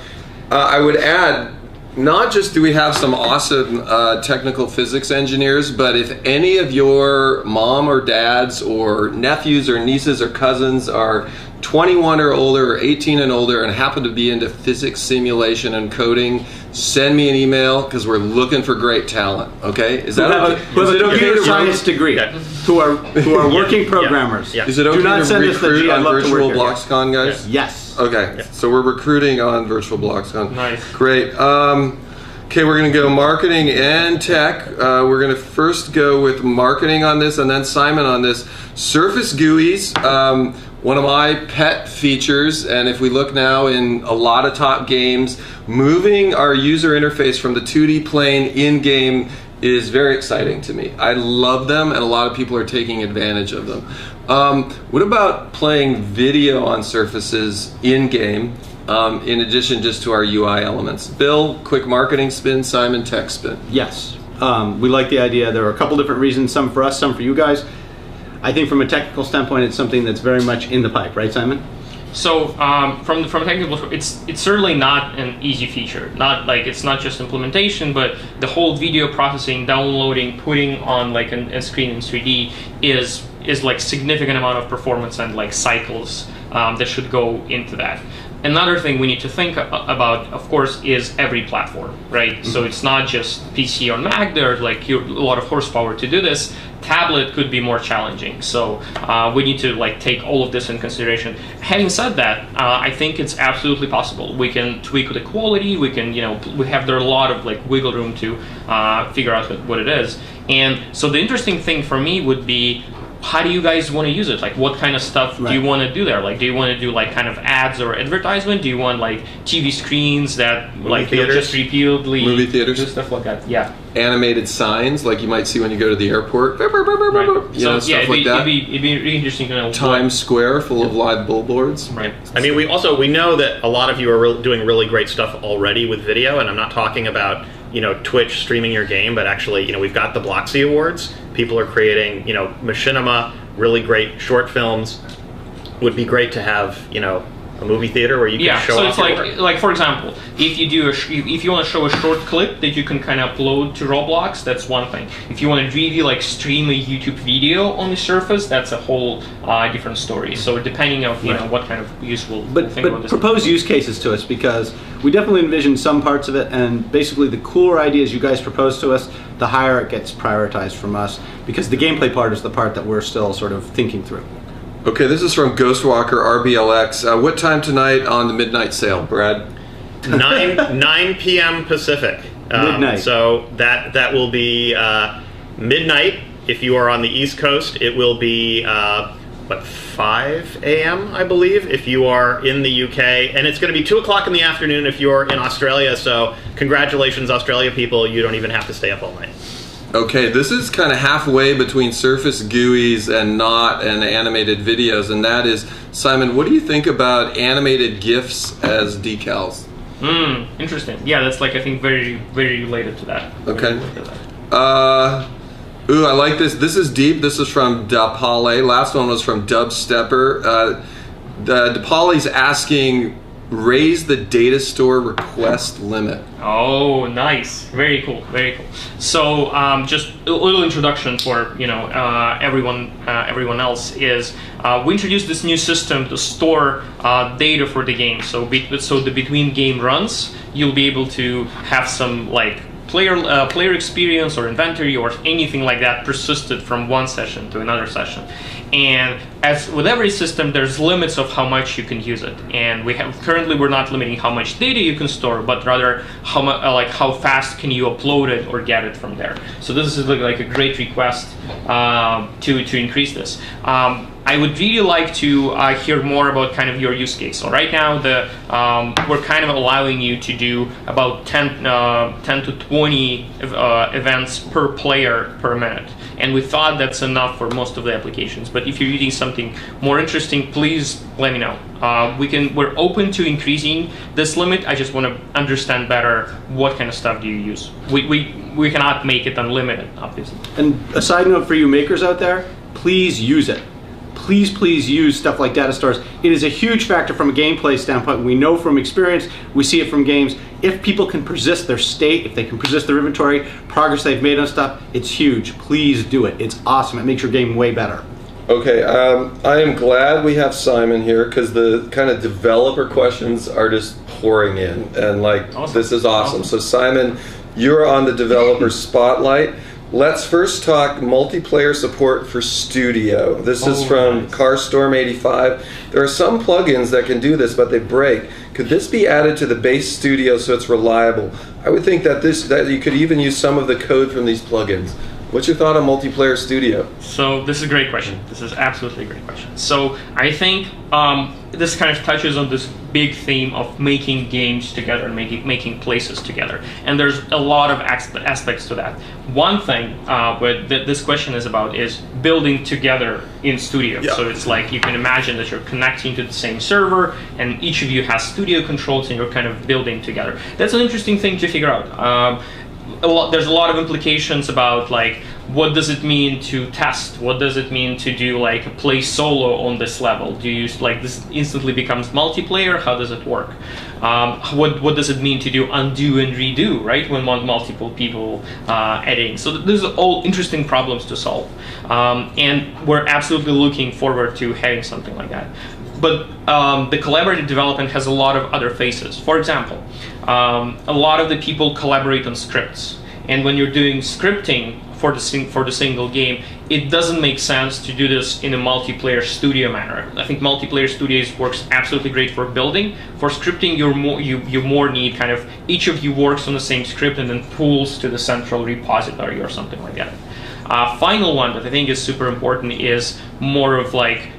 I would add, not just do we have some awesome technical physics engineers, but if any of your mom or dads or nephews or nieces or cousins are 21 or older or 18 and older and happen to be into physics simulation and coding, send me an email because we're looking for great talent. Okay, is that okay? Who have a computer to science degree, who are working programmers. Yeah. Is it okay Do not to send us the recruit G, I'd on love to virtual work here. BLOXcon, guys? Yes. Okay, so we're recruiting on virtual BLOXcon. Nice. Great. Okay, we're going to go marketing and tech. We're going to first go with marketing on this, and then Simon on this. Surface GUIs, one of my pet features, and if we look now in a lot of top games, moving our user interface from the 2D plane in-game is very exciting to me. I love them, and a lot of people are taking advantage of them. What about playing video on surfaces in-game, in addition just to our UI elements? Bill, quick marketing spin, Simon, tech spin. Yes. We like the idea. There are a couple different reasons, some for us, some for you guys. I think from a technical standpoint, it's something that's very much in the pipe, right, Simon? So from a technical, it's certainly not an easy feature. Not like it's not just implementation, but the whole video processing, downloading, putting on like a screen in 3D is like significant amount of performance and like cycles that should go into that. Another thing we need to think about, of course, is every platform, right? Mm-hmm. So it's not just PC or Mac. There's like a lot of horsepower to do this. Tablet could be more challenging. So we need to like take all of this in consideration. Having said that, I think it's absolutely possible. We can tweak the quality. We can, we have there a lot of like wiggle room to figure out what it is. And so the interesting thing for me would be, how do you guys want to use it? Like, what kind of stuff do you want to do there? Like, do you want to do like kind of ads or advertisement? Do you want like TV screens that like they'll just repeatedly movie theaters, do stuff like that? Yeah. Animated signs like you might see when you go to the airport. Right. Stuff like that. It'd be really interesting to know. Times Square full of live billboards. Right. I mean, we know that a lot of you are doing really great stuff already with video, and I'm not talking about Twitch streaming your game, but actually we've got the BLOXy Awards. People are creating machinima, really great short films. Would be great to have a movie theater where you can show off your work. Like for example, if you want to show a short clip that you can kind of upload to Roblox, that's one thing. If you want to really like stream a YouTube video on the Surface, that's a whole different story. So depending on what kind of use we'll think about this. Propose use cases to us, because we definitely envision some parts of it, and basically the cooler ideas you guys propose to us, the higher it gets prioritized from us, because the gameplay part is the part that we're still sort of thinking through. Okay, this is from Ghostwalker RBLX. What time tonight on the midnight sale, Brad? 9 p.m. Pacific. Midnight. So that will be midnight. If you are on the East Coast, it will be 5 a.m. I believe if you are in the UK, and it's going to be 2 o'clock in the afternoon if you're in Australia. So congratulations, Australia people! You don't even have to stay up all night. Okay, this is kind of halfway between Surface GUIs and animated videos, and that is, Simon, what do you think about animated GIFs as decals? Interesting. Yeah, that's like I think very, very related to that. Okay. I like this. This is deep. This is from DaPale. Last one was from Dubstepper. DaPale's asking, raise the data store request limit. Oh, nice. Very cool. Very cool. So, just a little introduction for everyone else is we introduced this new system to store data for the game. So, the between game runs, you'll be able to have some like player experience or inventory or anything like that persisted from one session to another session. And as with every system, there's limits of how much you can use it. And currently we're not limiting how much data you can store, but rather how fast can you upload it or get it from there. So this is like a great request to increase this. I would really like to hear more about kind of your use case. So right now, we're kind of allowing you to do about 10 to 20 events per player per minute. And we thought that's enough for most of the applications. But if you're using something more interesting, please let me know. We're open to increasing this limit. I just want to understand better what kind of stuff do you use. We cannot make it unlimited, obviously. And a side note for you makers out there, please use it. please use stuff like data stores. It is a huge factor from a gameplay standpoint. We know from experience, we see it from games. If people can persist their state, if they can persist their inventory, progress they've made on stuff, it's huge. Please do it. It's awesome. It makes your game way better. Okay, I am glad we have Simon here because the kind of developer questions are just pouring in, and like this is awesome. So Simon, you're on the developer spotlight. Let's first talk multiplayer support for Studio. This is from Carstorm85. There are some plugins that can do this, but they break. Could this be added to the base Studio so it's reliable? I would think that that you could even use some of the code from these plugins. What's your thought on multiplayer Studio? So this is a great question. This is absolutely a great question. So I think this kind of touches on this big theme of making games together and making places together. And there's a lot of aspects to that. One thing what this question is about is building together in Studio. Yeah. So it's like you can imagine that you're connecting to the same server and each of you has Studio controls and you're kind of building together. That's an interesting thing to figure out. There's a lot of implications about like what does it mean to test? What does it mean to do like a play solo on this level? Do you like this instantly becomes multiplayer? How does it work? What does it mean to do undo and redo, right? When multiple people editing. So these are all interesting problems to solve, and we're absolutely looking forward to having something like that. But the collaborative development has a lot of other phases. For example, a lot of the people collaborate on scripts, and when you're doing scripting for the single game, it doesn't make sense to do this in a multiplayer studio manner. I think multiplayer studios works absolutely great for building. For scripting, you more need kind of each of you works on the same script and then pulls to the central repository or something like that. Final one that I think is super important is more of like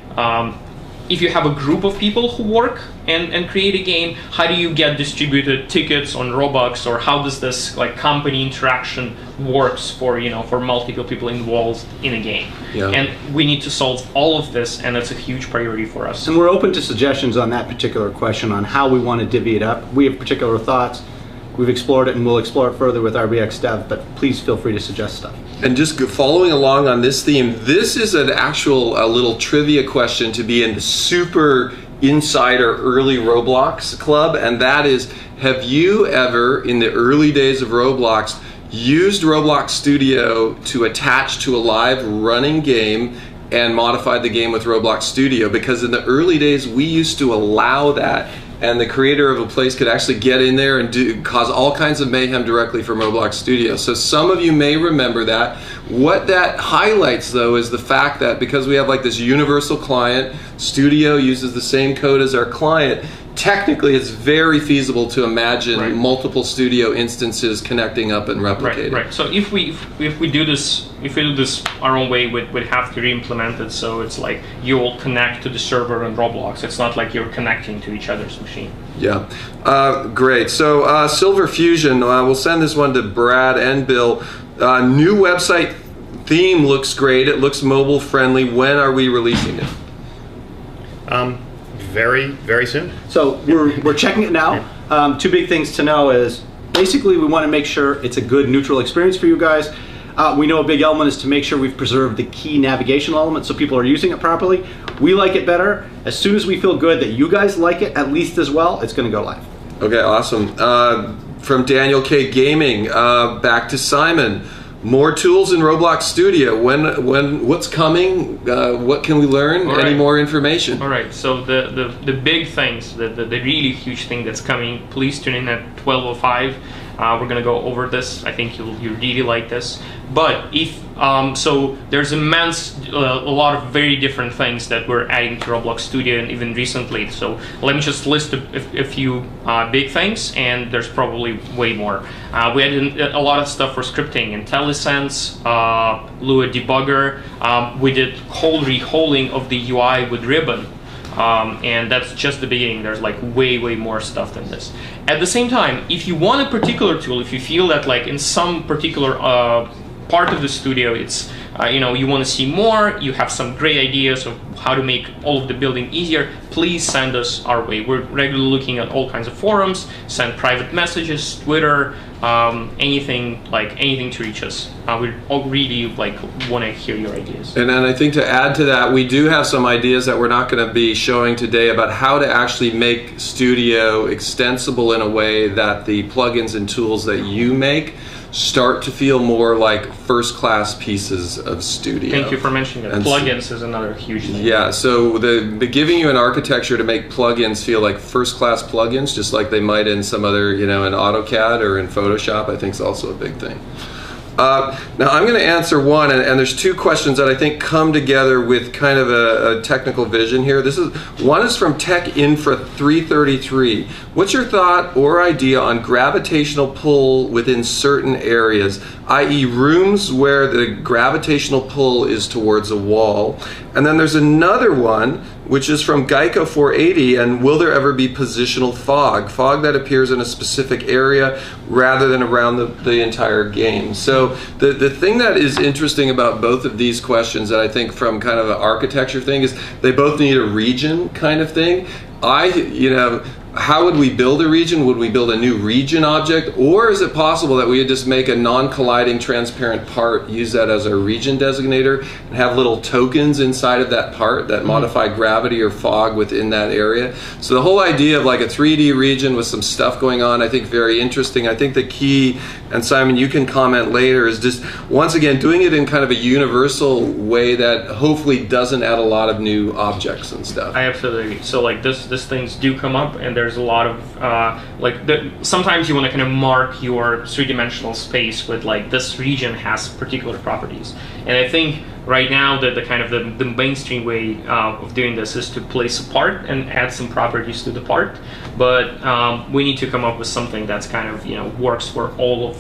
if you have a group of people who work and create a game, how do you get distributed tickets on Robux, or how does this like company interaction works for for multiple people involved in a game? Yeah. And we need to solve all of this, and that's a huge priority for us. And we're open to suggestions on that particular question on how we want to divvy it up. We have particular thoughts. We've explored it and we'll explore it further with RBX Dev, but please feel free to suggest stuff. And just following along on this theme, this is an actual little trivia question to be in the super insider early Roblox club, and that is, have you ever, in the early days of Roblox, used Roblox Studio to attach to a live running game and modified the game with Roblox Studio? Because in the early days, we used to allow that, and the creator of a place could actually get in there and cause all kinds of mayhem directly from Roblox Studio. So some of you may remember that. What that highlights, though, is the fact that because we have like this universal client, Studio uses the same code as our client, technically it's very feasible to imagine multiple Studio instances connecting up and replicating. Right. So if we do this our own way, we'd have to re-implement it, so it's like you'll connect to the server on Roblox. It's not like you're connecting to each other's machine. Yeah, great. So Silver Fusion, we'll send this one to Brad and Bill. New website theme looks great. It looks mobile friendly. When are we releasing it? Very, very soon. So we're checking it now. Two big things to know is basically we want to make sure it's a good neutral experience for you guys. We know a big element is to make sure we've preserved the key navigational elements so people are using it properly. We like it better. As soon as we feel good that you guys like it at least as well, it's going to go live. Okay, awesome. From Daniel K Gaming, back to Simon. More tools in Roblox Studio. What's coming? What can we learn? Any more information? All right. So the big things, the really huge thing that's coming. Please tune in at 12:05. We're gonna go over this. I think you really like this. But if so, there's a lot of very different things that we're adding to Roblox Studio, and even recently. So let me just list a few big things, and there's probably way more. We added a lot of stuff for scripting: IntelliSense, Lua Debugger. We did whole reholing of the UI with Ribbon. And that's just the beginning. There's like way more stuff than this. At the same time, if you want a particular tool, if you feel that like in some particular part of the studio. It's you want to see more, you have some great ideas of how to make all of the building easier, please send us our way. We're regularly looking at all kinds of forums, send private messages, Twitter, anything to reach us. We all really want to hear your ideas. And then I think to add to that, we do have some ideas that we're not going to be showing today about how to actually make Studio extensible in a way that the plugins and tools that you make start to feel more like first-class pieces of Studio. Thank you for mentioning that. Plugins is another huge thing. Yeah, so the giving you an architecture to make plugins feel like first-class plugins, just like they might in some other, in AutoCAD or in Photoshop, I think is also a big thing. Now I'm going to answer one, and there's two questions that I think come together with kind of a technical vision here. One is from Tech Infra 333. What's your thought or idea on gravitational pull within certain areas, i.e. rooms where the gravitational pull is towards a wall? And then there's another one which is from Geico 480, and will there ever be positional fog that appears in a specific area rather than around the entire game? So the thing that is interesting about both of these questions that I think from kind of an architecture thing is they both need a region kind of thing. How would we build a region? Would we build a new region object? Or is it possible that we would just make a non-colliding transparent part, use that as our region designator, and have little tokens inside of that part that modify gravity or fog within that area? So the whole idea of like a 3D region with some stuff going on, I think very interesting. I think the key, and Simon, you can comment later, is just, once again, doing it in kind of a universal way that hopefully doesn't add a lot of new objects and stuff. I absolutely agree. So like this things do come up, and there's a lot of sometimes you want to kind of mark your three-dimensional space with like this region has particular properties, and I think right now the mainstream way of doing this is to place a part and add some properties to the part, but we need to come up with something that's kind of works for all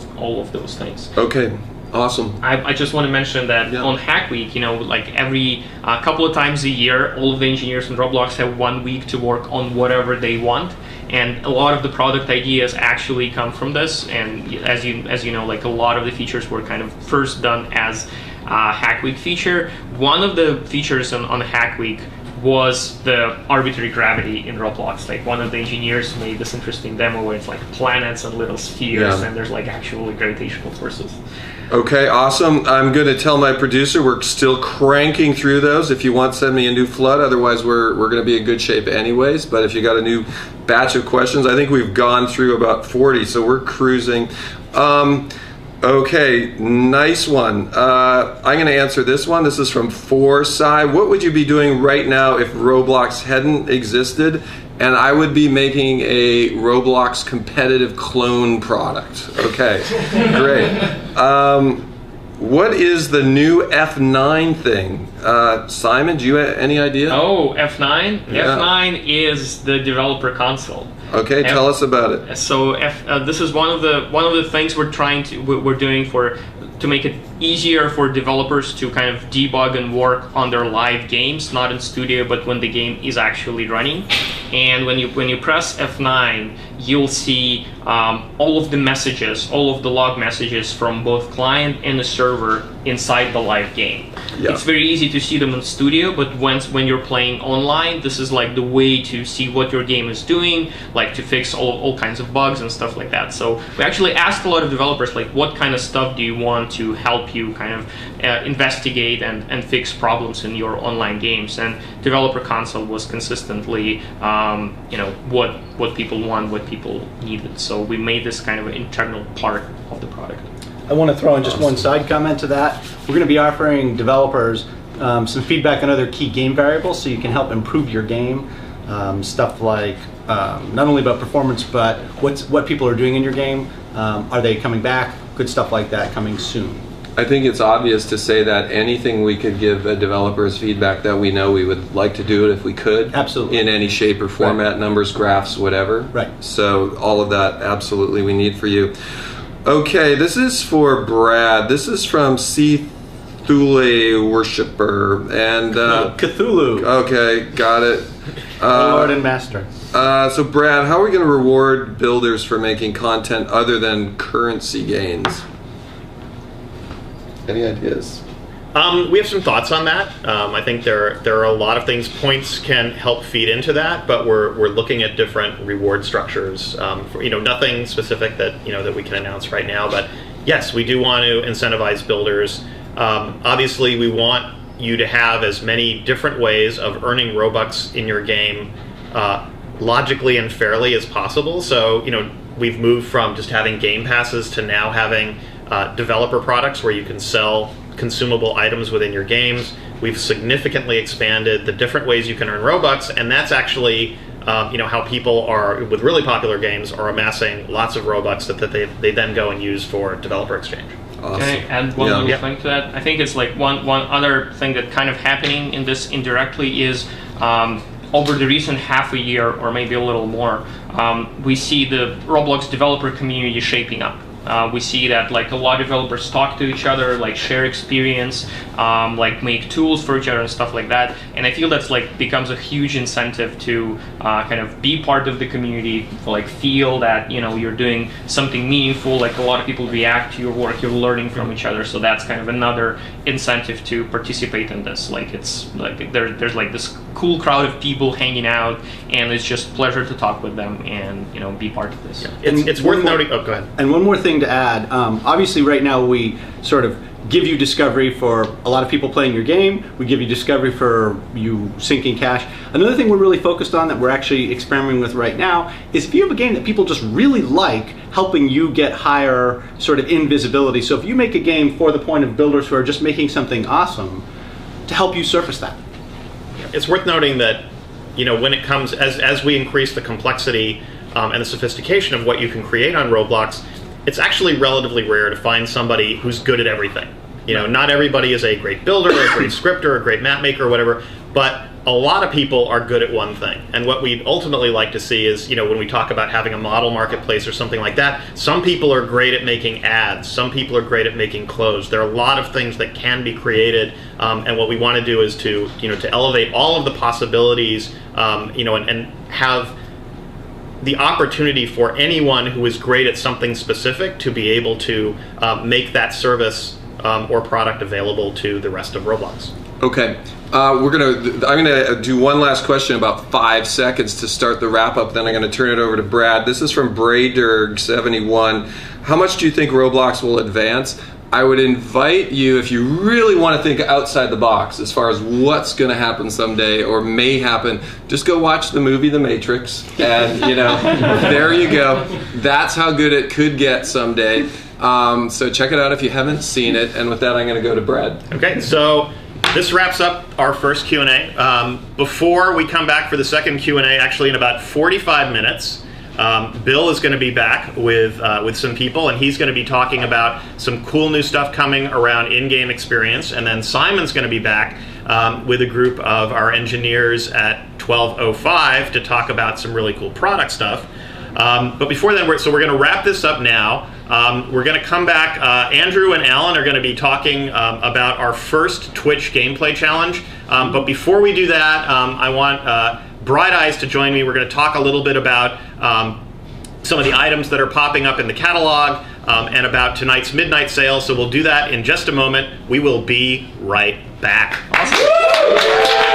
of those things. Okay. Awesome. I just want to mention that on Hack Week, like every couple of times a year, all of the engineers in Roblox have 1 week to work on whatever they want, and a lot of the product ideas actually come from this. And as you know, like a lot of the features were kind of first done as Hack Week feature. One of the features on Hack Week was the arbitrary gravity in Roblox. Like one of the engineers made this interesting demo where it's like planets and little spheres, and there's like actually gravitational forces. Okay, awesome. I'm going to tell my producer we're still cranking through those. If you want, send me a new flood. Otherwise, we're going to be in good shape anyways. But if you got a new batch of questions, I think we've gone through about 40, so we're cruising. Okay, nice one. I'm going to answer this one. This is from Forsai. What would you be doing right now if Roblox hadn't existed? And I would be making a Roblox competitive clone product. Okay, great. What is the new F9 thing? Simon, do you have any idea? Oh, F9? Yeah. F9 is the developer console. Okay, tell us about it. So this is one of the things we're doing to make it easier for developers to kind of debug and work on their live games, not in Studio, but when the game is actually running. And when you press F9, you'll see all of the messages, all of the log messages from both client and the server inside the live game. Yeah. It's very easy to see them in Studio, but when you're playing online, this is like the way to see what your game is doing, like to fix all kinds of bugs and stuff like that. So we actually asked a lot of developers, like, what kind of stuff do you want to help you kind of investigate and fix problems in your online games? And developer console was consistently what people want, what people needed. So we made this kind of an integral part of the product. I want to throw in just one side comment to that. We're going to be offering developers some feedback on other key game variables so you can help improve your game. Stuff like not only about performance, but what people are doing in your game. Are they coming back? Good stuff like that coming soon. I think it's obvious to say that anything we could give a developer as feedback that we know we would like to do it if we could. Absolutely. In any shape or format, right. Numbers, graphs, whatever. Right. So all of that absolutely we need for you. Okay, this is for Brad. This is from C. Thule Worshipper. And Cthulhu. Okay, got it. Lord and Master. So Brad, how are we going to reward builders for making content other than currency gains? Any ideas? We have some thoughts on that. I think there are a lot of things. Points can help feed into that, but we're looking at different reward structures. For, nothing specific that that we can announce right now. But yes, we do want to incentivize builders. Obviously, we want you to have as many different ways of earning Robux in your game logically and fairly as possible. So we've moved from just having game passes to now having developer products where you can sell consumable items within your games. We've significantly expanded the different ways you can earn Robux, and that's actually how people are, with really popular games, are amassing lots of Robux that they then go and use for developer exchange. Awesome. Can I add one little thing to that? I think it's like one other thing that kind of happening in this indirectly is over the recent half a year or maybe a little more, we see the Roblox developer community shaping up. We see that like a lot of developers talk to each other, like share experience, like make tools for each other and stuff like that. And I feel that's like becomes a huge incentive to kind of be part of the community, like feel that you're doing something meaningful. Like a lot of people react to your work, you're learning from each other. So that's kind of another incentive to participate in this. Like it's like there's like this cool crowd of people hanging out, and it's just a pleasure to talk with them and be part of this. Yeah. It's worth noting. Oh, go ahead. And one more thing to add. Obviously, right now we sort of give you discovery for a lot of people playing your game. We give you discovery for you sinking cash. Another thing we're really focused on that we're actually experimenting with right now is if you have a game that people just really like, helping you get higher sort of invisibility. So if you make a game for the point of builders who are just making something awesome, to help you surface that. It's worth noting that when it comes as we increase the complexity and the sophistication of what you can create on Roblox, it's actually relatively rare to find somebody who's good at everything. Not everybody is a great builder, or a great scripter, a great map maker, or whatever, but a lot of people are good at one thing. And what we'd ultimately like to see is, when we talk about having a model marketplace or something like that, some people are great at making ads, some people are great at making clothes. There are a lot of things that can be created, and what we want to do is to elevate all of the possibilities, and have the opportunity for anyone who is great at something specific to be able to make that service or product available to the rest of Roblox. Okay, I'm gonna do one last question, about 5 seconds to start the wrap up. Then I'm gonna turn it over to Brad. This is from Brayderg71. How much do you think Roblox will advance? I would invite you, if you really want to think outside the box as far as what's going to happen someday or may happen, just go watch the movie The Matrix, and there you go. That's how good it could get someday. So check it out if you haven't seen it. And with that, I'm going to go to Brad. Okay, so this wraps up our first Q&A. Before we come back for the second Q&A, actually in about 45 minutes, Bill is going to be back with some people, and he's going to be talking about some cool new stuff coming around in-game experience. And then Simon's going to be back with a group of our engineers at 12:05 to talk about some really cool product stuff. But before then, we're going to wrap this up now. We're going to come back. Andrew and Alan are going to be talking about our first Twitch gameplay challenge. But before we do that, I want Bright Eyes to join me. We're going to talk a little bit about some of the items that are popping up in the catalog and about tonight's midnight sale. So we'll do that in just a moment. We will be right back. Awesome.